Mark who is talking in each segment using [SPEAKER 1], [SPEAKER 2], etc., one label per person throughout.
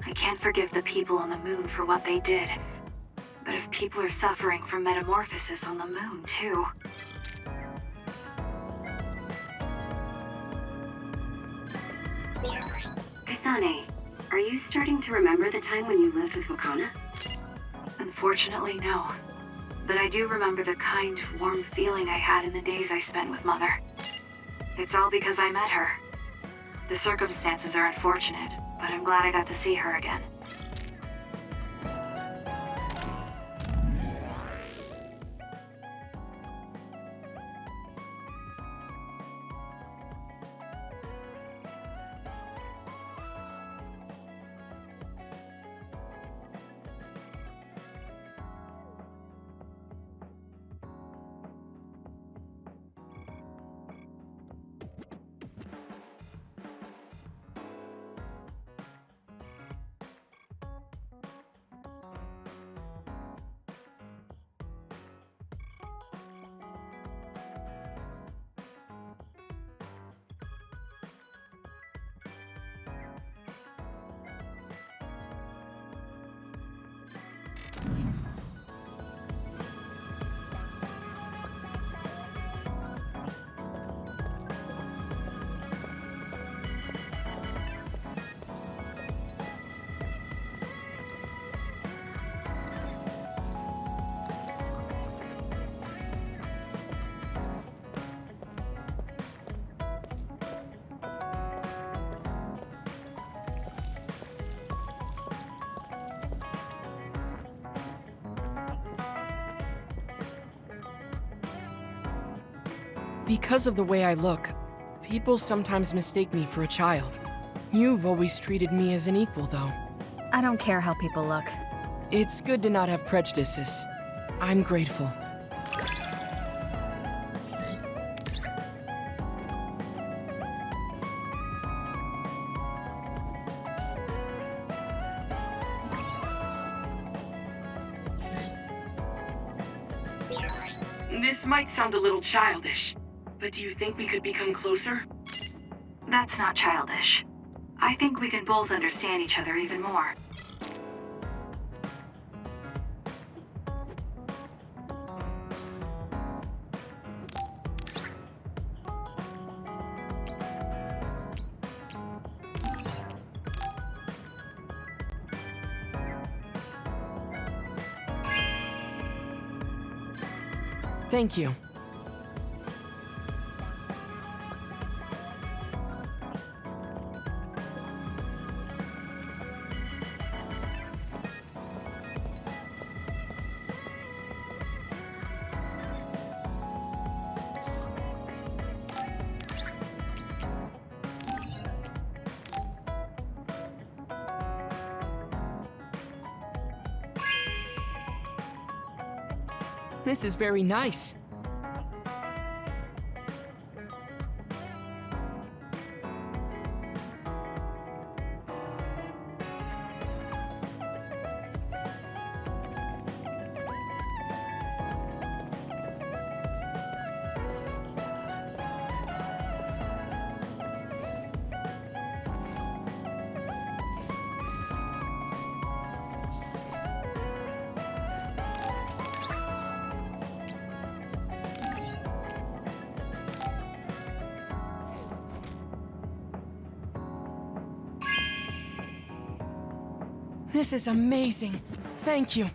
[SPEAKER 1] I can't forgive the people on the moon for what they did. But if people are suffering from metamorphosis on the moon, too...
[SPEAKER 2] Kasane, are you starting to remember the time when you lived with Wakana?
[SPEAKER 1] Unfortunately, no. But I do remember the kind, warm feeling I had in the days I spent with Mother. It's all because I met her. The circumstances are unfortunate, but I'm glad I got to see her again.
[SPEAKER 3] Because of the way I look, people sometimes mistake me for a child. You've always treated me as an equal, though.
[SPEAKER 4] I don't care how people look.
[SPEAKER 3] It's good to not have prejudices. I'm grateful.
[SPEAKER 5] This might sound a little childish, but do you think we could become closer?
[SPEAKER 1] That's not childish. I think we can both understand each other even more.
[SPEAKER 3] Thank you. This is very nice. This is amazing. Thank you.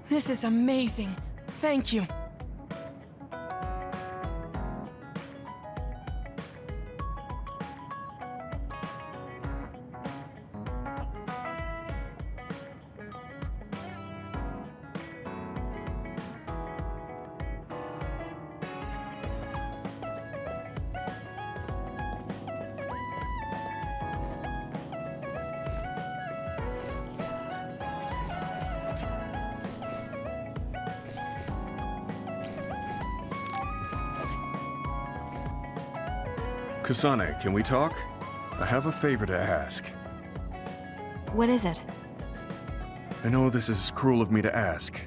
[SPEAKER 3] This is amazing. Thank you.
[SPEAKER 6] Kasane, can we talk? I have a favor to ask.
[SPEAKER 4] What is it?
[SPEAKER 6] I know this is cruel of me to ask,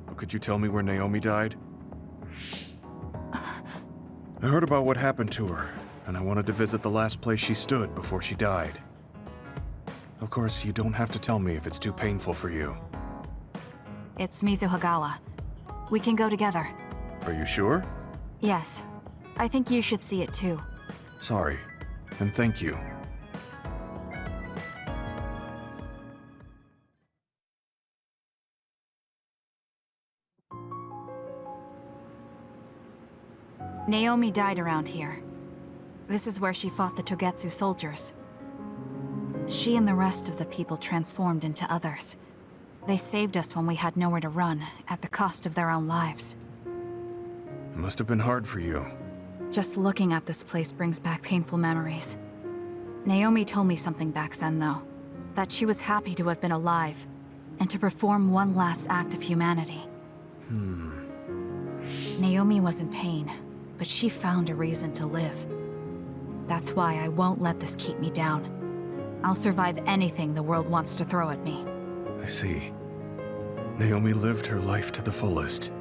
[SPEAKER 6] but could you tell me where Naomi died? I heard about what happened to her, and I wanted to visit the last place she stood before she died. Of course, you don't have to tell me if it's too painful for you.
[SPEAKER 4] It's Mizuhagawa. We can go together.
[SPEAKER 6] Are you sure?
[SPEAKER 4] Yes. I think you should see it too.
[SPEAKER 6] Sorry, and thank you.
[SPEAKER 4] Naomi died around here. This is where she fought the Togetsu soldiers. She and the rest of the people transformed into others. They saved us when we had nowhere to run, at the cost of their own lives.
[SPEAKER 6] It must have been hard for you.
[SPEAKER 4] Just looking at this place brings back painful memories. Naomi told me something back then, though. That she was happy to have been alive, and to perform one last act of humanity. Naomi was in pain, but she found a reason to live. That's why I won't let this keep me down. I'll survive anything the world wants to throw at me.
[SPEAKER 6] I see. Naomi lived her life to the fullest.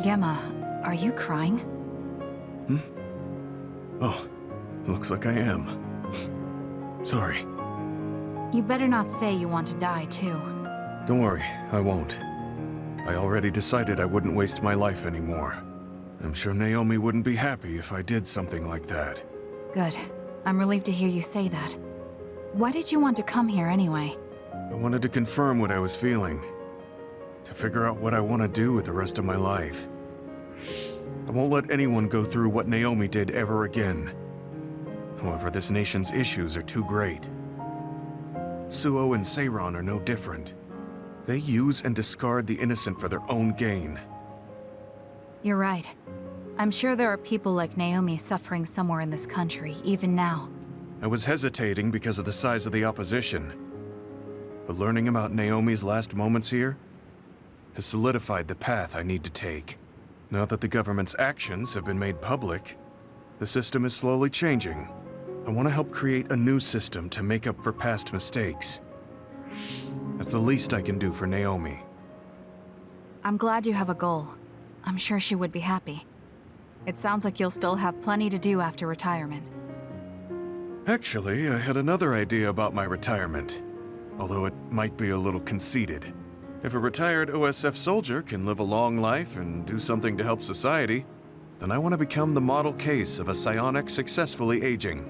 [SPEAKER 4] Gemma, are you crying?
[SPEAKER 6] Oh, looks like I am. Sorry.
[SPEAKER 4] You better not say you want to die, too.
[SPEAKER 6] Don't worry, I won't. I already decided I wouldn't waste my life anymore. I'm sure Naomi wouldn't be happy if I did something like that.
[SPEAKER 4] Good. I'm relieved to hear you say that. Why did you want to come here anyway?
[SPEAKER 6] I wanted to confirm what I was feeling. To figure out what I want to do with the rest of my life. I won't let anyone go through what Naomi did ever again. However, this nation's issues are too great. Suo and Seiron are no different. They use and discard the innocent for their own gain.
[SPEAKER 4] You're right. I'm sure there are people like Naomi suffering somewhere in this country, even now.
[SPEAKER 6] I was hesitating because of the size of the opposition. But learning about Naomi's last moments here has solidified the path I need to take. Now that the government's actions have been made public, the system is slowly changing. I want to help create a new system to make up for past mistakes. That's the least I can do for Naomi.
[SPEAKER 4] I'm glad you have a goal. I'm sure she would be happy. It sounds like you'll still have plenty to do after retirement.
[SPEAKER 6] Actually, I had another idea about my retirement. Although it might be a little conceited. If a retired OSF soldier can live a long life and do something to help society, then I want to become the model case of a psionic successfully aging.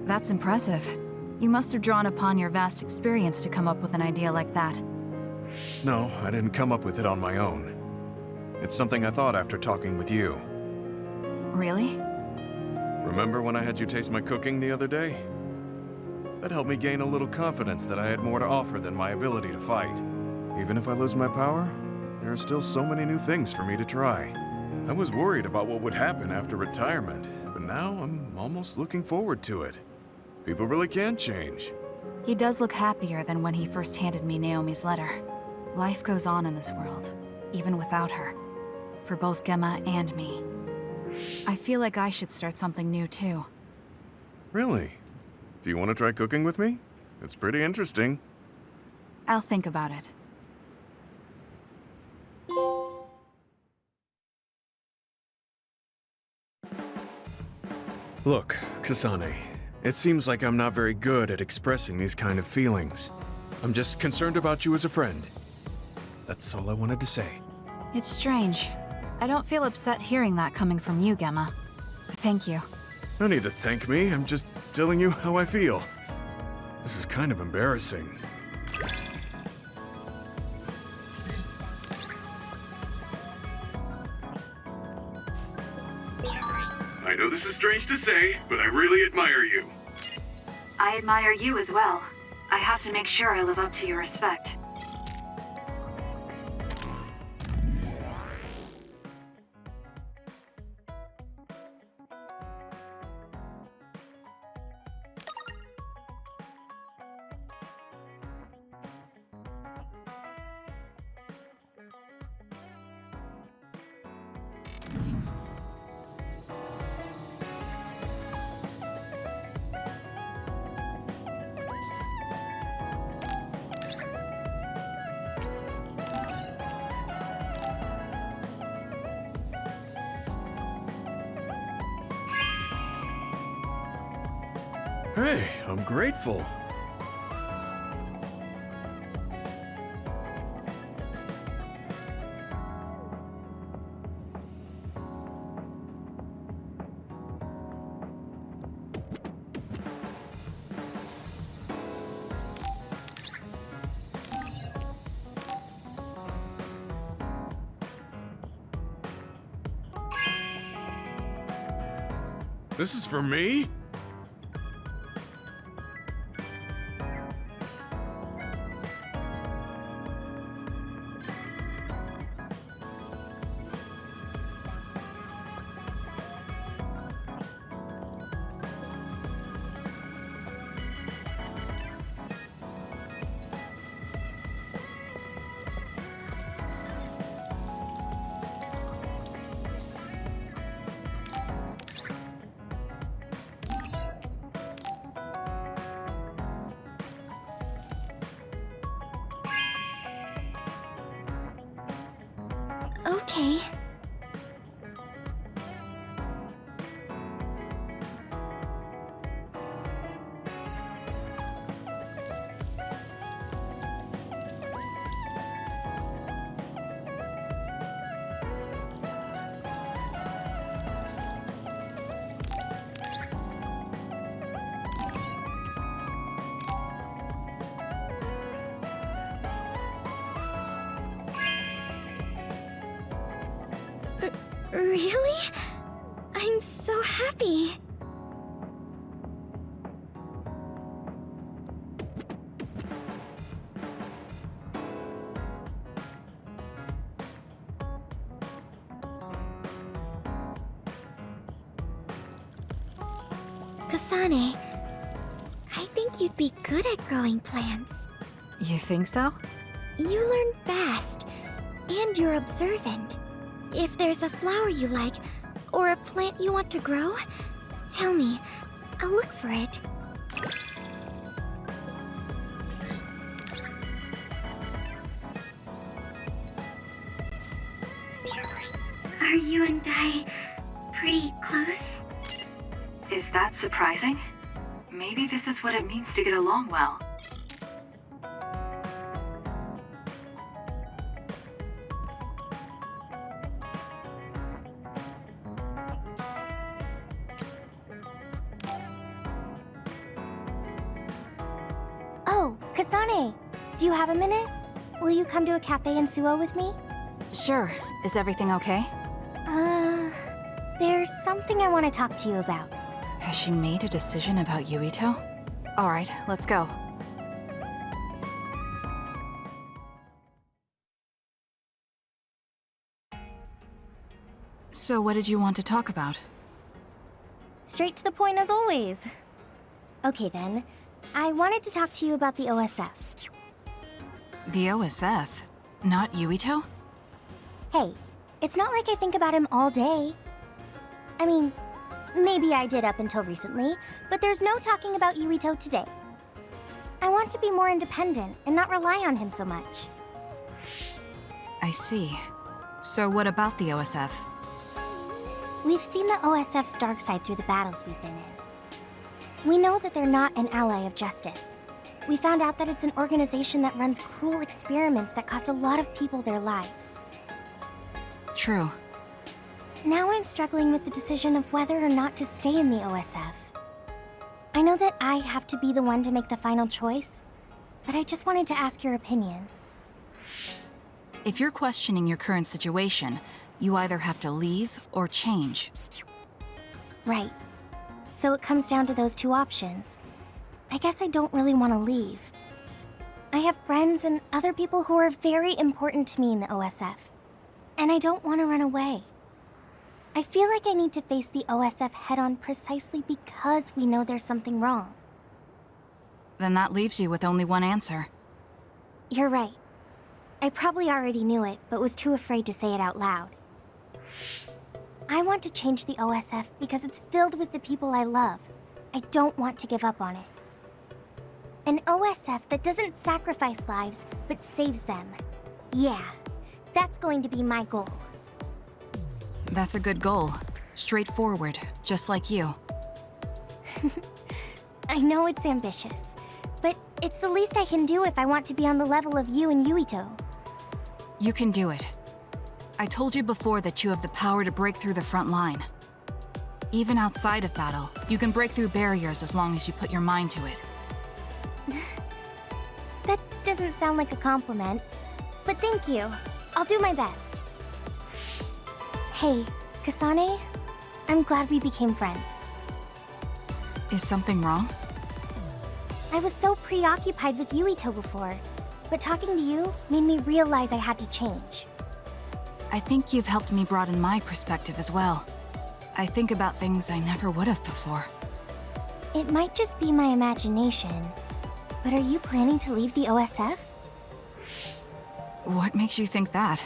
[SPEAKER 4] That's impressive. You must have drawn upon your vast experience to come up with an idea like that.
[SPEAKER 6] No, I didn't come up with it on my own. It's something I thought after talking with you.
[SPEAKER 4] Really?
[SPEAKER 6] Remember when I had you taste my cooking the other day? That helped me gain a little confidence that I had more to offer than my ability to fight. Even if I lose my power, there are still so many new things for me to try. I was worried about what would happen after retirement, but now I'm almost looking forward to it. People really can change.
[SPEAKER 4] He does look happier than when he first handed me Naomi's letter. Life goes on in this world, even without her. For both Gemma and me. I feel like I should start something new too.
[SPEAKER 6] Really? Do you want to try cooking with me? It's pretty interesting.
[SPEAKER 4] I'll think about it.
[SPEAKER 6] Look, Kasane, it seems like I'm not very good at expressing these kind of feelings. I'm just concerned about you as a friend. That's all I wanted to say.
[SPEAKER 4] It's strange. I don't feel upset hearing that coming from you, Gemma. Thank you.
[SPEAKER 6] No need to thank me, I'm just telling you how I feel. This is kind of embarrassing. I know this is strange to say, but I really admire you.
[SPEAKER 1] I admire you as well. I have to make sure I live up to your respect.
[SPEAKER 6] Hey, I'm grateful. This is for me?
[SPEAKER 7] Okay. Really? I'm so happy. Kasane, I think you'd be good at growing plants.
[SPEAKER 4] You think so?
[SPEAKER 7] You learn fast, and you're observant. If there's a flower you like, or a plant you want to grow, tell me. I'll look for it. Are you and I pretty close?
[SPEAKER 1] Is that surprising? Maybe this is what it means to get along well.
[SPEAKER 7] Oh, Kasane! Do you have a minute? Will you come to a cafe in Suo with me?
[SPEAKER 4] Sure. Is everything okay?
[SPEAKER 7] There's something I want to talk to you about.
[SPEAKER 4] Has she made a decision about Yuito? Alright, let's go. So what did you want to talk about?
[SPEAKER 7] Straight to the point as always. Okay then, I wanted to talk to you about the OSF.
[SPEAKER 4] The OSF? Not Yuito?
[SPEAKER 7] Hey, it's not like I think about him all day. I mean, maybe I did up until recently, but there's no talking about Yuito today. I want to be more independent and not rely on him so much.
[SPEAKER 4] I see. So what about the OSF?
[SPEAKER 7] We've seen the OSF's dark side through the battles we've been in. We know that they're not an ally of justice. We found out that it's an organization that runs cruel experiments that cost a lot of people their lives.
[SPEAKER 4] True.
[SPEAKER 7] Now I'm struggling with the decision of whether or not to stay in the OSF. I know that I have to be the one to make the final choice, but I just wanted to ask your opinion.
[SPEAKER 4] If you're questioning your current situation, you either have to leave or change.
[SPEAKER 7] Right. So it comes down to those two options. I guess I don't really want to leave. I have friends and other people who are very important to me in the OSF, and I don't want to run away. I feel like I need to face the OSF head-on precisely because we know there's something wrong.
[SPEAKER 4] Then that leaves you with only one answer.
[SPEAKER 7] You're right. I probably already knew it, but was too afraid to say it out loud. I want to change the OSF because it's filled with the people I love. I don't want to give up on it. An OSF that doesn't sacrifice lives, but saves them. Yeah, that's going to be my goal.
[SPEAKER 4] That's a good goal. Straightforward, just like you.
[SPEAKER 7] I I know it's ambitious, but it's the least I can do if I want to be on the level of you and Yuito.
[SPEAKER 4] You can do it. I told you before that you have the power to break through the front line. Even outside of battle, you can break through barriers as long as you put your mind to it.
[SPEAKER 7] That doesn't sound like a compliment, but thank you. I'll do my best. Hey, Kasane, I'm glad we became friends.
[SPEAKER 4] Is something wrong?
[SPEAKER 7] I was so preoccupied with Yuito before, but talking to you made me realize I had to change.
[SPEAKER 4] I think you've helped me broaden my perspective as well. I think about things I never would have before.
[SPEAKER 7] It might just be my imagination, but are you planning to leave the OSF?
[SPEAKER 4] What makes you think that?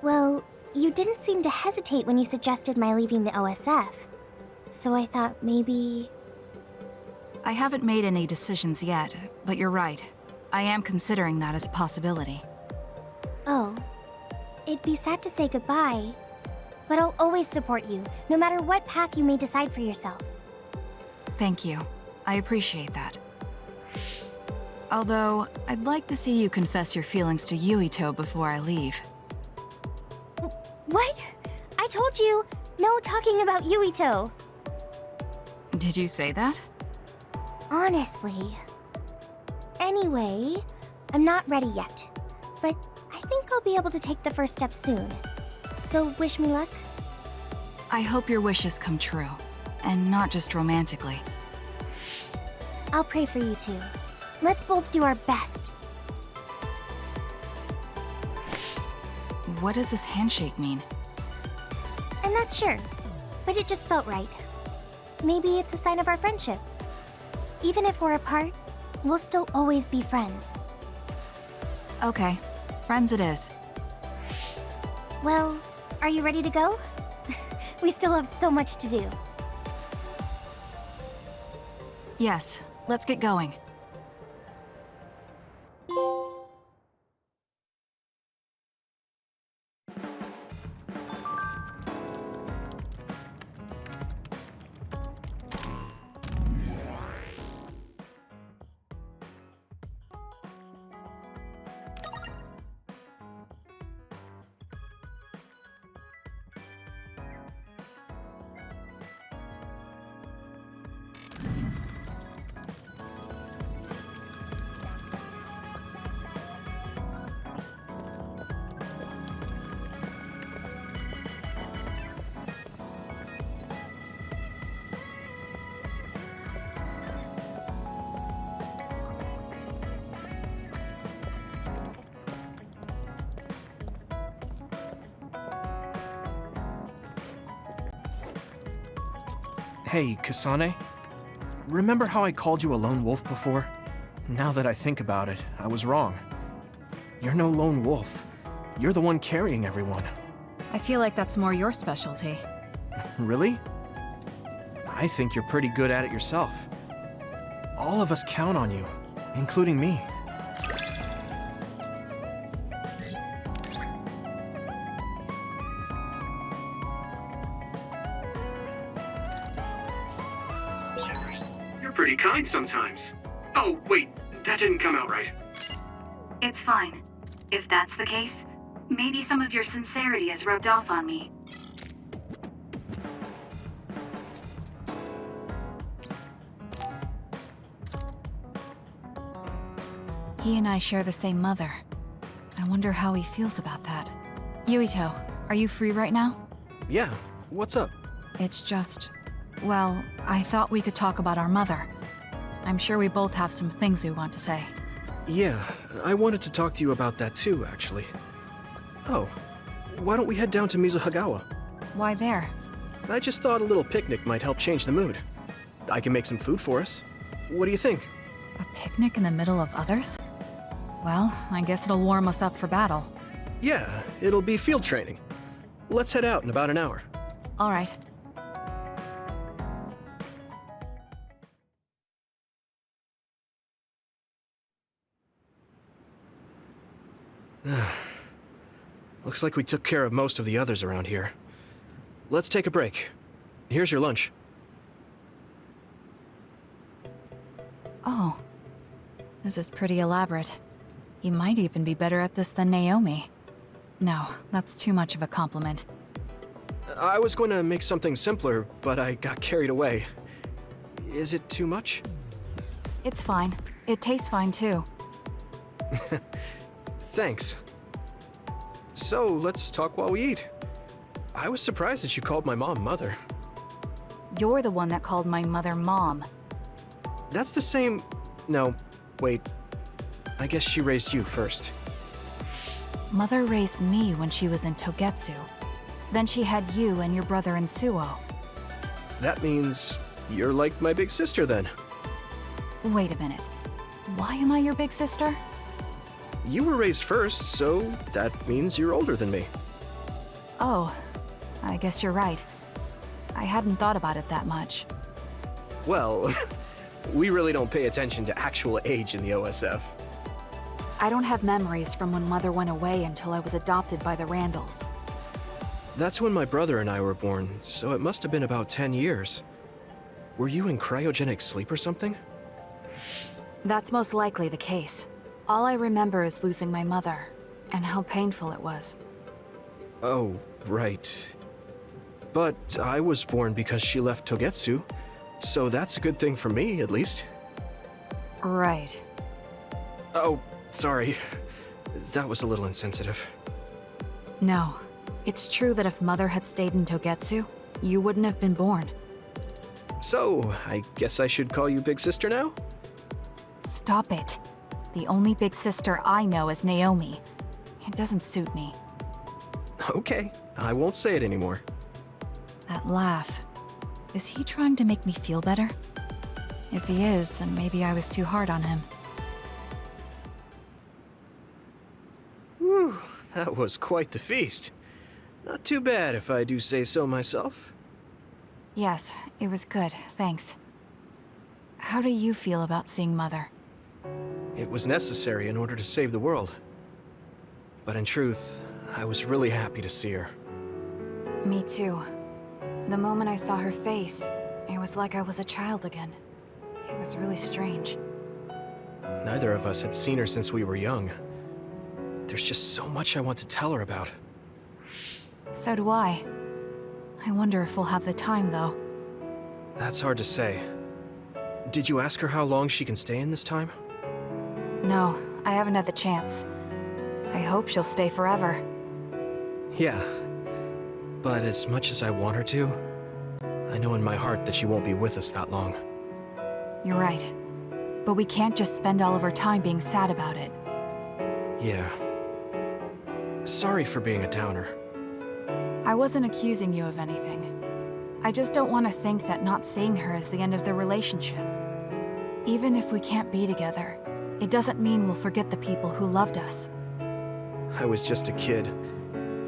[SPEAKER 7] Well, you didn't seem to hesitate when you suggested my leaving the OSF, so I thought maybe...
[SPEAKER 4] I haven't made any decisions yet, but you're right. I am considering that as a possibility.
[SPEAKER 7] Oh, it'd be sad to say goodbye, but I'll always support you, no matter what path you may decide for yourself.
[SPEAKER 4] Thank you. I appreciate that. Although, I'd like to see you confess your feelings to Yuito before I leave.
[SPEAKER 7] What? I told you, no talking about Yuito.
[SPEAKER 4] Did you say that?
[SPEAKER 7] Honestly. Anyway, I'm not ready yet, but I think I'll be able to take the first step soon. So wish me luck?
[SPEAKER 4] I hope your wishes come true, and not just romantically.
[SPEAKER 7] I'll pray for you too. Let's both do our best.
[SPEAKER 4] What does this handshake mean?
[SPEAKER 7] I'm not sure, but it just felt right. Maybe it's a sign of our friendship. Even if we're apart, we'll still always be friends.
[SPEAKER 4] Okay, friends it is.
[SPEAKER 7] Well, are you ready to go? We still have so much to do.
[SPEAKER 4] Yes, let's get going.
[SPEAKER 3] Hey, Kasane. Remember how I called you a lone wolf before? Now that I think about it, I was wrong. You're no lone wolf. You're the one carrying everyone.
[SPEAKER 4] I feel like that's more your specialty.
[SPEAKER 3] Really? I think you're pretty good at it yourself. All of us count on you, including me.
[SPEAKER 5] You're pretty kind sometimes. Oh, wait, that didn't come out right.
[SPEAKER 1] It's fine. If that's the case, maybe some of your sincerity has rubbed off on me.
[SPEAKER 4] He and I share the same mother. I wonder how he feels about that. Yuito, are you free right now?
[SPEAKER 3] Yeah, what's up?
[SPEAKER 4] It's just... well, I thought we could talk about our mother. I'm sure we both have some things we want to say.
[SPEAKER 3] Yeah, I wanted to talk to you about that too, actually. Oh, why don't we head down to Mizuhagawa?
[SPEAKER 4] Why there?
[SPEAKER 3] I just thought a little picnic might help change the mood. I can make some food for us. What do you think?
[SPEAKER 4] A picnic in the middle of others? Well, I guess it'll warm us up for battle.
[SPEAKER 3] Yeah, it'll be field training. Let's head out in about an hour.
[SPEAKER 4] All right.
[SPEAKER 3] Looks like we took care of most of the others around here. Let's take a break. Here's your lunch.
[SPEAKER 4] This is pretty elaborate. You might even be better at this than Naomi. No, that's too much of a compliment.
[SPEAKER 3] I was going to make something simpler, but I got carried away. Is it too much?
[SPEAKER 4] It's fine. It tastes fine too.
[SPEAKER 3] Thanks. So, let's talk while we eat. I was surprised that you called my mom Mother.
[SPEAKER 4] You're the one that called my mother Mom.
[SPEAKER 3] That's the same... No, wait. I guess she raised you first.
[SPEAKER 4] Mother raised me when she was in Togetsu. Then she had you and your brother in Suo.
[SPEAKER 3] That means you're like my big sister then.
[SPEAKER 4] Wait a minute. Why am I your big sister?
[SPEAKER 3] You were raised first, so that means you're older than me.
[SPEAKER 4] Oh, I guess you're right. I hadn't thought about it that much.
[SPEAKER 3] Well, we really don't pay attention to actual age in the OSF.
[SPEAKER 4] I don't have memories from when Mother went away until I was adopted by the Randalls.
[SPEAKER 3] That's when my brother and I were born, so it must have been about 10 years. Were you in cryogenic sleep or something?
[SPEAKER 4] That's most likely the case. All I remember is losing my mother, and how painful it was.
[SPEAKER 3] Oh, right. But I was born because she left Togetsu, so that's a good thing for me, at least.
[SPEAKER 4] Right.
[SPEAKER 3] Oh, sorry. That was a little insensitive.
[SPEAKER 4] No. It's true that if Mother had stayed in Togetsu, you wouldn't have been born.
[SPEAKER 3] So, I guess I should call you Big Sister now?
[SPEAKER 4] Stop it. The only big sister I know is Naomi. It doesn't suit me.
[SPEAKER 3] Okay, I won't say it anymore.
[SPEAKER 4] That laugh. Is he trying to make me feel better? If he is, then maybe I was too hard on him.
[SPEAKER 3] Whew, that was quite the feast. Not too bad if I do say so myself.
[SPEAKER 4] Yes, it was good, thanks. How do you feel about seeing Mother?
[SPEAKER 3] It was necessary in order to save the world. But in truth, I was really happy to see her.
[SPEAKER 4] Me too. The moment I saw her face, it was like I was a child again. It was really strange.
[SPEAKER 3] Neither of us had seen her since we were young. There's just so much I want to tell her about.
[SPEAKER 4] So do I. I wonder if we'll have the time, though.
[SPEAKER 3] That's hard to say. Did you ask her how long she can stay in this time?
[SPEAKER 4] No, I haven't had the chance. I hope she'll stay forever.
[SPEAKER 3] Yeah. But as much as I want her to, I know in my heart that she won't be with us that long.
[SPEAKER 4] You're right. But we can't just spend all of our time being sad about it.
[SPEAKER 3] Yeah. Sorry for being a downer.
[SPEAKER 4] I wasn't accusing you of anything. I just don't want to think that not seeing her is the end of the relationship. Even if we can't be together, it doesn't mean we'll forget the people who loved us.
[SPEAKER 3] I was just a kid,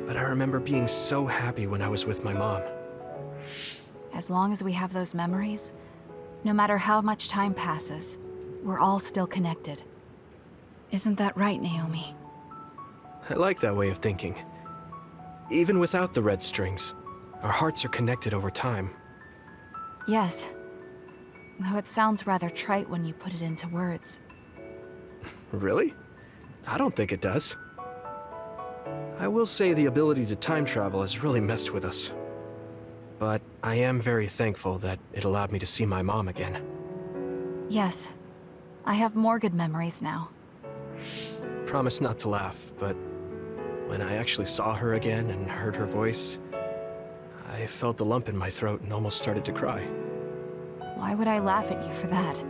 [SPEAKER 3] but I remember being so happy when I was with my mom.
[SPEAKER 4] As long as we have those memories, no matter how much time passes, we're all still connected. Isn't that right, Naomi?
[SPEAKER 3] I like that way of thinking. Even without the red strings, our hearts are connected over time.
[SPEAKER 4] Yes. Though it sounds rather trite when you put it into words.
[SPEAKER 3] Really? I don't think it does. I will say the ability to time travel has really messed with us. But I am very thankful that it allowed me to see my mom again.
[SPEAKER 4] Yes. I have more good memories now.
[SPEAKER 3] Promise not to laugh, but when I actually saw her again and heard her voice, I felt a lump in my throat and almost started to cry.
[SPEAKER 4] Why would I laugh at you for that?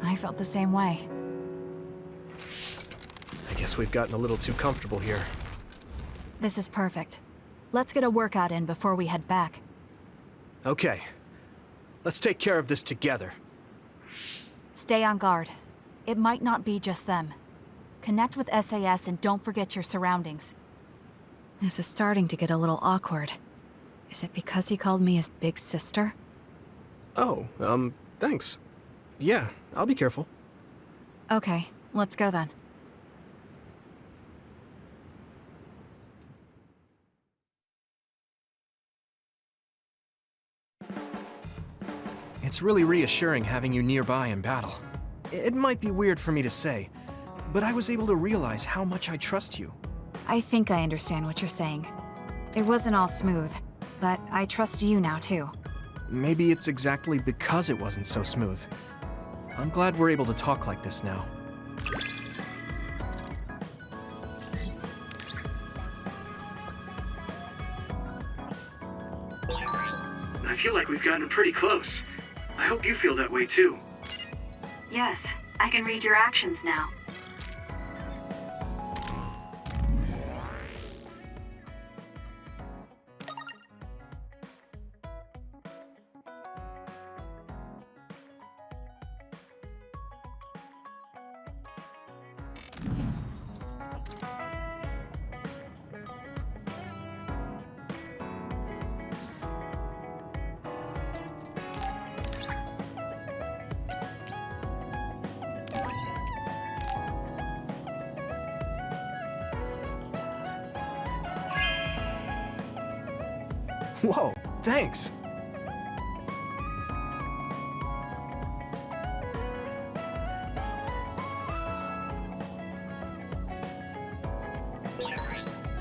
[SPEAKER 4] I felt the same way.
[SPEAKER 3] I guess we've gotten a little too comfortable here.
[SPEAKER 4] This is perfect. Let's get a workout in before we head back.
[SPEAKER 3] Okay. Let's take care of this together.
[SPEAKER 4] Stay on guard. It might not be just them. Connect with SAS and don't forget your surroundings. This is starting to get a little awkward. Is it because he called me his big sister?
[SPEAKER 3] Oh, thanks. Yeah, I'll be careful.
[SPEAKER 4] Okay, let's go then.
[SPEAKER 3] It's really reassuring having you nearby in battle. It might be weird for me to say, but I was able to realize how much I trust you.
[SPEAKER 4] I think I understand what you're saying. It wasn't all smooth, but I trust you now too.
[SPEAKER 3] Maybe it's exactly because it wasn't so smooth. I'm glad we're able to talk like this now.
[SPEAKER 5] I feel like we've gotten pretty close. I hope you feel that way too.
[SPEAKER 1] Yes, I can read your actions now.
[SPEAKER 3] Whoa, thanks!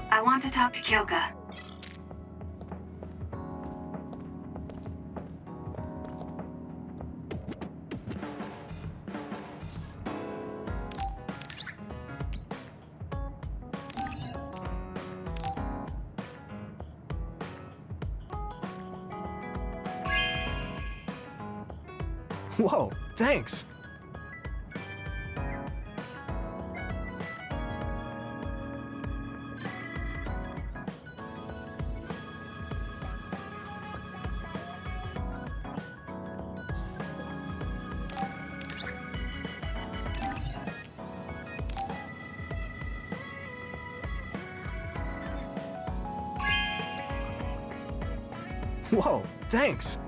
[SPEAKER 1] I want to talk to Kyoka.
[SPEAKER 3] Whoa, thanks! Whoa, thanks!